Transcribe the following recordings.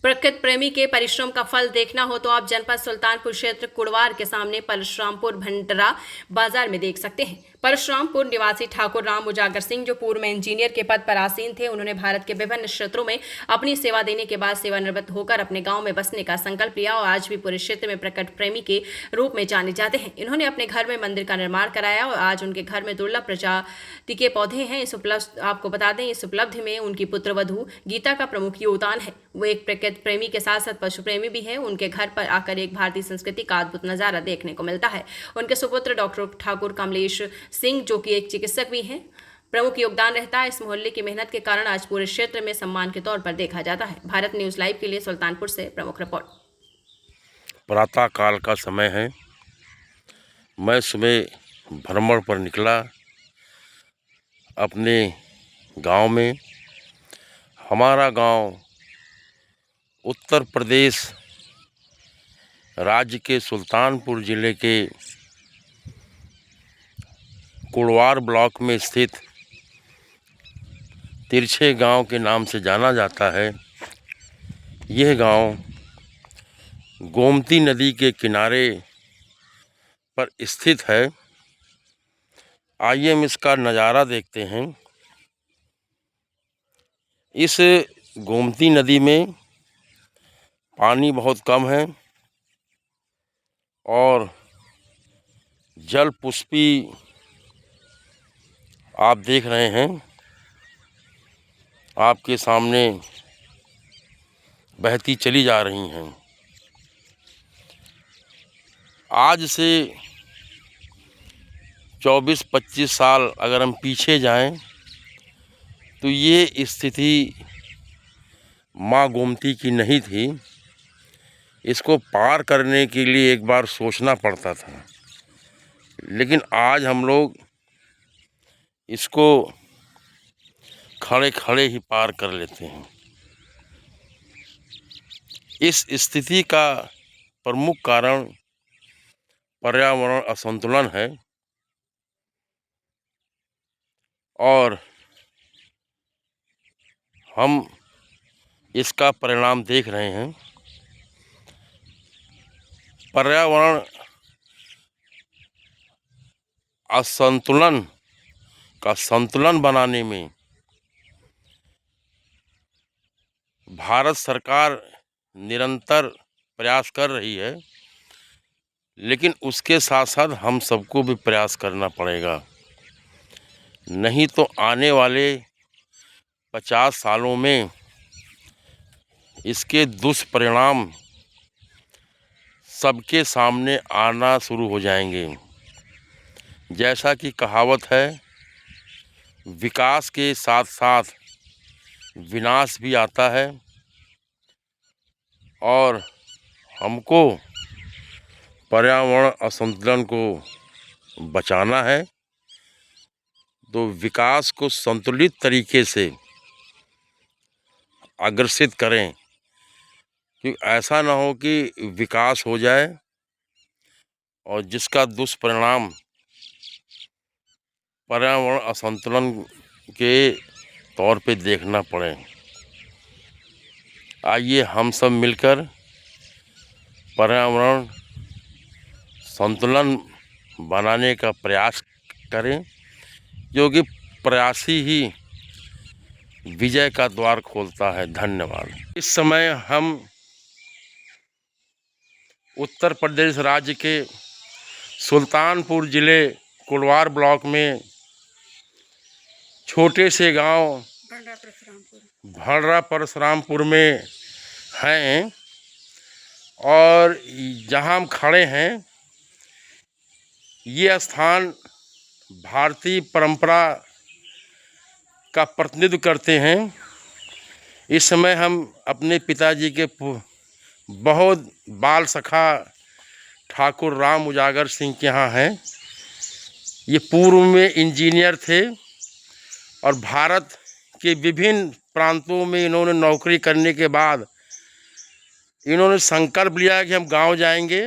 प्रकृति प्रेमी के परिश्रम का फल देखना हो तो आप जनपद सुल्तानपुर क्षेत्र कुड़वार के सामने परशुरामपुर भंडरा बाजार में देख सकते हैं। परशुरामपुर निवासी ठाकुर राम उजागर सिंह, जो पूर्व में इंजीनियर के पद पर आसीन थे, उन्होंने भारत के विभिन्न क्षेत्रों में अपनी सेवा देने के बाद सेवानिवृत्त होकर अपने गांव में बसने का संकल्प लिया और आज भी पूरे क्षेत्र में प्रकृति प्रेमी के रूप में जाने जाते हैं। इन्होंने अपने घर में मंदिर का निर्माण कराया और आज उनके घर में दुर्लभ प्रजाति के पौधे हैं। इस उपलब्ध आपको बता दें, इस उपलब्धि में उनकी पुत्रवधू गीता का प्रमुख योगदान है। वो एक प्रकृति प्रेमी के साथ साथ पशु प्रेमी भी है। उनके घर पर आकर एक भारतीय संस्कृति का अद्भुत नजारा देखने को मिलता है। उनके सुपुत्र डॉक्टर ठाकुर कमलेश सिंह, जो कि एक चिकित्सक भी हैं, प्रमुख योगदान रहता है। इस मोहल्ले की मेहनत के कारण आज पूरे क्षेत्र में सम्मान के तौर पर देखा जाता है। भारत न्यूज लाइव के लिए सुल्तानपुर से प्रमुख रिपोर्ट। प्रातः काल का समय है। मैं सुबह भ्रमण पर निकला अपने गांव में। हमारा गांव उत्तर प्रदेश राज्य के सुल्तानपुर ज़िले के कुड़वार ब्लॉक में स्थित तिरछे गांव के नाम से जाना जाता है। यह गांव गोमती नदी के किनारे पर स्थित है। आइए हम इसका नज़ारा देखते हैं। इस गोमती नदी में पानी बहुत कम है और जल पुष्पी आप देख रहे हैं, आपके सामने बहती चली जा रही हैं। आज से 24-25 साल अगर हम पीछे जाएं तो ये स्थिति माँ गोमती की नहीं थी। इसको पार करने के लिए एक बार सोचना पड़ता था, लेकिन आज हम लोग इसको खड़े खड़े ही पार कर लेते हैं। इस स्थिति का प्रमुख कारण पर्यावरण असंतुलन है और हम इसका परिणाम देख रहे हैं। पर्यावरण असंतुलन का संतुलन बनाने में भारत सरकार निरंतर प्रयास कर रही है, लेकिन उसके साथ साथ हम सबको भी प्रयास करना पड़ेगा। नहीं तो आने वाले 50 सालों में इसके दुष्परिणाम सबके सामने आना शुरू हो जाएंगे। जैसा कि कहावत है, विकास के साथ साथ विनाश भी आता है और हमको पर्यावरण असंतुलन को बचाना है। तो विकास को संतुलित तरीके से अग्रसित करें, कि ऐसा ना हो कि विकास हो जाए और जिसका दुष्परिणाम पर्यावरण असंतुलन के तौर पे देखना पड़े। आइए हम सब मिलकर पर्यावरण संतुलन बनाने का प्रयास करें, क्योंकि प्रयास ही विजय का द्वार खोलता है। धन्यवाद। इस समय हम उत्तर प्रदेश राज्य के सुल्तानपुर ज़िले कुड़वार ब्लॉक में छोटे से गांव भंडरा परशुरामपुर में हैं और जहां हम खड़े हैं, ये स्थान भारतीय परंपरा का प्रतिनिधित्व करते हैं। इस समय हम अपने पिताजी के बहुत बाल सखा ठाकुर राम उजागर सिंह के यहाँ हैं। ये पूर्व में इंजीनियर थे और भारत के विभिन्न प्रांतों में इन्होंने नौकरी करने के बाद इन्होंने संकल्प लिया कि हम गांव जाएंगे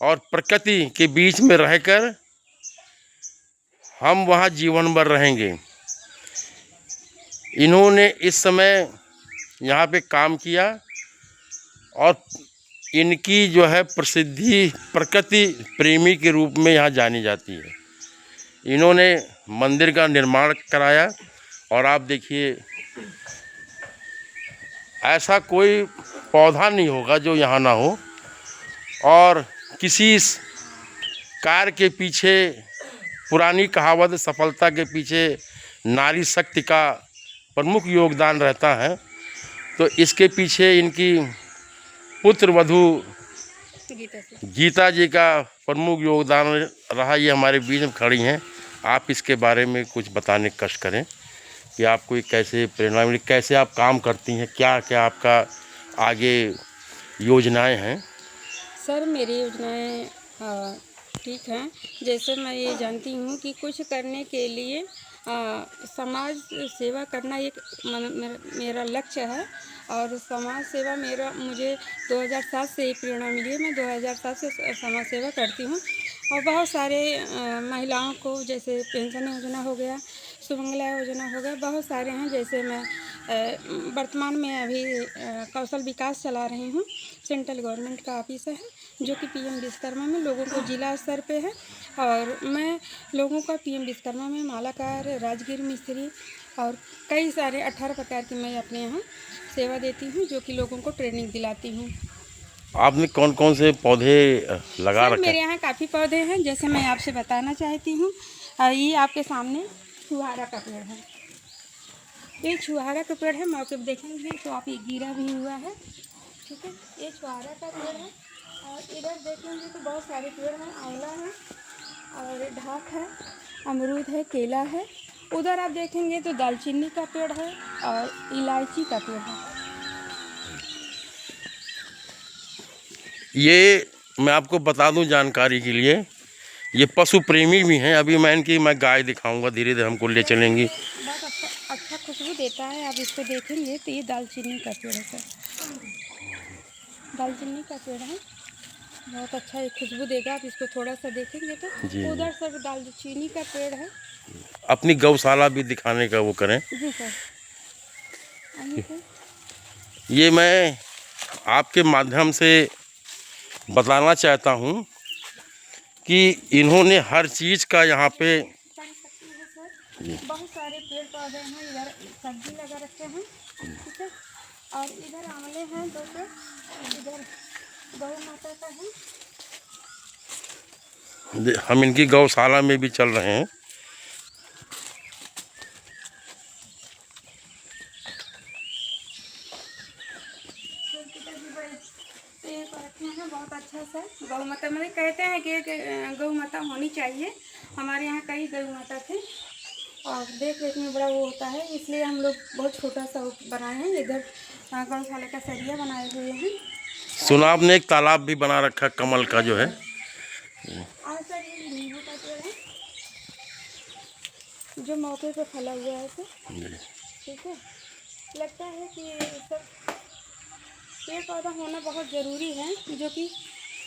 और प्रकृति के बीच में रहकर हम वहाँ जीवन भर रहेंगे। इन्होंने इस समय यहाँ पे काम किया और इनकी जो है प्रसिद्धि प्रकृति प्रेमी के रूप में यहाँ जानी जाती है। इन्होंने मंदिर का निर्माण कराया और आप देखिए ऐसा कोई पौधा नहीं होगा जो यहाँ ना हो, और किसी कार्य के पीछे, पुरानी कहावत सफलता के पीछे नारी शक्ति का प्रमुख योगदान रहता है। तो इसके पीछे इनकी पुत्र वधू गीता जी का प्रमुख योगदान रहा। ये हमारे बीच में खड़ी हैं। आप इसके बारे में कुछ बताने की कष्ट करें कि आपको ये कैसे प्रेरणा मिली, कैसे आप काम करती हैं, क्या क्या आपका आगे योजनाएं हैं? सर मेरी योजनाएं ठीक हैं। जैसे मैं ये जानती हूँ कि कुछ करने के लिए समाज सेवा करना एक मेरा लक्ष्य है, और समाज सेवा मुझे 2007 से ही प्रेरणा मिली है। मैं 2007 से समाज सेवा करती हूँ और बहुत सारे महिलाओं को, जैसे पेंशन योजना हो गया, सुमंगला योजना हो गया, बहुत सारे हैं। जैसे मैं वर्तमान में अभी कौशल विकास चला रही हूँ। सेंट्रल गवर्नमेंट का ऑफिस है जो कि पीएम विश्वकर्मा में लोगों को जिला स्तर पे है, और मैं लोगों का पीएम विश्वकर्मा में मालाकार, राजगीर मिस्त्री और कई सारे 18 प्रकार की मैं अपने यहाँ सेवा देती हूँ, जो कि लोगों को ट्रेनिंग दिलाती हूँ। आपने कौन कौन से पौधे लगा रखे? मेरे यहाँ काफ़ी पौधे हैं। जैसे मैं आपसे बताना चाहती हूँ, ये आपके सामने छुहारा का पेड़ है। ये छुहारा का पेड़ है, मौके पर देखेंगे तो आप ये गिरा भी हुआ है, ठीक है। ये छुहारा का पेड़ है, और इधर देखेंगे तो बहुत सारे पेड़ हैं। आंवला है और ढाक है, अमरूद है, केला है। उधर आप देखेंगे तो दालचीनी का पेड़ है और इलायची का पेड़ है। ये मैं आपको बता दूं जानकारी के लिए, ये पशु प्रेमी भी हैं। अभी मैं गाय दिखाऊंगा, धीरे धीरे हमको ले चलेंगी। बहुत अच्छा खुशबू देता है। आप इसको देखेंगे तो ये दालचीनी का पेड़ है सर, दालचीनी का पेड़ है, बहुत अच्छा ये खुशबू देगा। आप इसको थोड़ा सा देखेंगे तो उधर सर दालचीनी का पेड़ है। अपनी गौशाला भी दिखाने का वो करें। जी सर। ये मैं आपके माध्यम से बताना चाहता हूँ कि इन्होंने हर चीज़ का यहाँ पे बहुत सारे पेड़ पौधे हैं। इधर सब्जी लगा रखे हैं, ठीक है, और इधर आंवले हैं 2 पेड़, इधर गौ माता का है। हम इनकी गौशाला में भी चल रहे हैं। बहुत अच्छा सर, गौ माता मतलब कहते हैं कि गौ माता होनी चाहिए। हमारे यहाँ कई गौ माता थे और देख रेख में बड़ा वो होता है, इसलिए हम लोग बहुत छोटा सा बनाए हैं। इधर गौशाला का सरिया बनाए हुए हैं। सुना आपने एक तालाब भी बना रखा कमल का जो है। और सर ये नींबू का पेड़ है जो मौके पे फला हुआ है सर, ठीक है। लगता है कि ये सब पेड़ पौधा होना बहुत ज़रूरी है, जो कि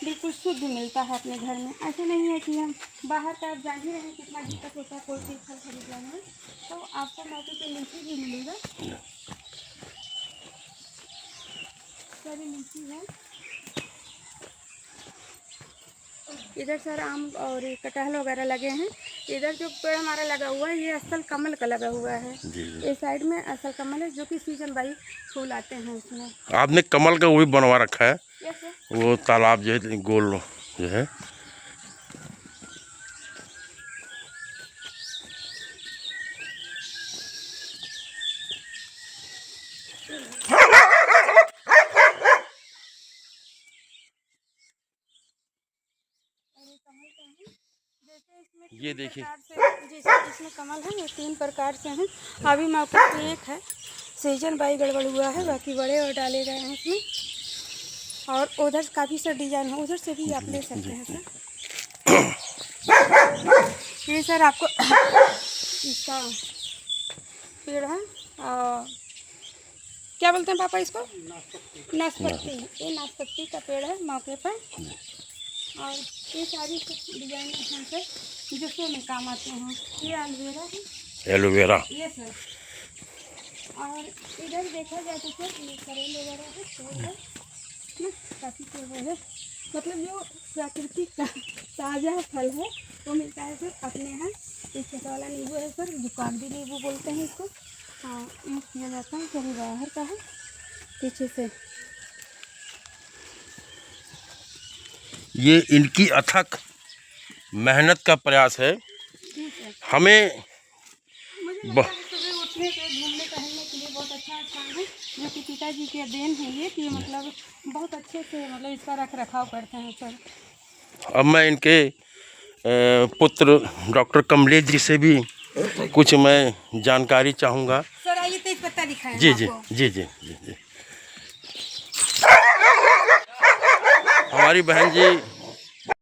बिल्कुल शुद्ध मिलता है अपने घर में। ऐसे नहीं है कि हम बाहर का, आप जान ही रहे हैं कितना दिक्कत होता है कोई चीज़ फल खरीदने में, तो आपको मौके पे लीची भी मिलेगा। सारी लीची है इधर सर, आम और कटहल वगैरह लगे हैं। इधर जो पेड़ हमारा लगा हुआ है ये असल कमल का लगा हुआ है। इस साइड में असल कमल है, जो कि सीजन बाई फूल आते हैं उसमें। आपने कमल का वो भी बनवा रखा है। Yes sir. वो तालाब जो है गोल जो है। ये देखिए, जैसे इसमें कमल है, ये 3 प्रकार से हैं। अभी मौके पे एक है, सीजन बाई गड़बड़ हुआ है, बाकी बड़े और डाले गए हैं इसमें। और उधर काफ़ी सा डिजाइन है, उधर से भी आप ले सकते हैं सर। ये सर आपको इसका पेड़ है, क्या बोलते हैं पापा इसको? नाशपाती। ये नाशपाती का पेड़ है मौके पर, और ये सारी डिजाइन हैं सर जो शो में काम आते हैं। ये एलोवेरा है। एलोवेरा। ये सर और इधर देखा जाए तो सर ये करेल वगैरह है तो ना काफ़ी तो वो है, मतलब जो प्राकृतिक का ताज़ा फल है वो मिलता है सर अपने यहाँ। एक छोटा वाला नींबू है सर, जो कागजी नींबू बोलते हैं इसको। हाँ, यूज़ किया जाता है, सभी बाहर का है पीछे से। ये इनकी अथक मेहनत का प्रयास है। हमें मुझे लगता है सुबह उठने से घूमने टहलने के लिए बहुत अच्छा स्थान है, जो कि पिताजी के देन है ये, कि मतलब बहुत अच्छे से मतलब इसका रख रखाव करते हैं सर। अब मैं इनके पुत्र डॉक्टर कमलेश जी से भी कुछ मैं जानकारी चाहूँगा। सर आइए तेज पत्ता दिखाएं जी जी आपको। जी जी जी जी। हमारी बहन जी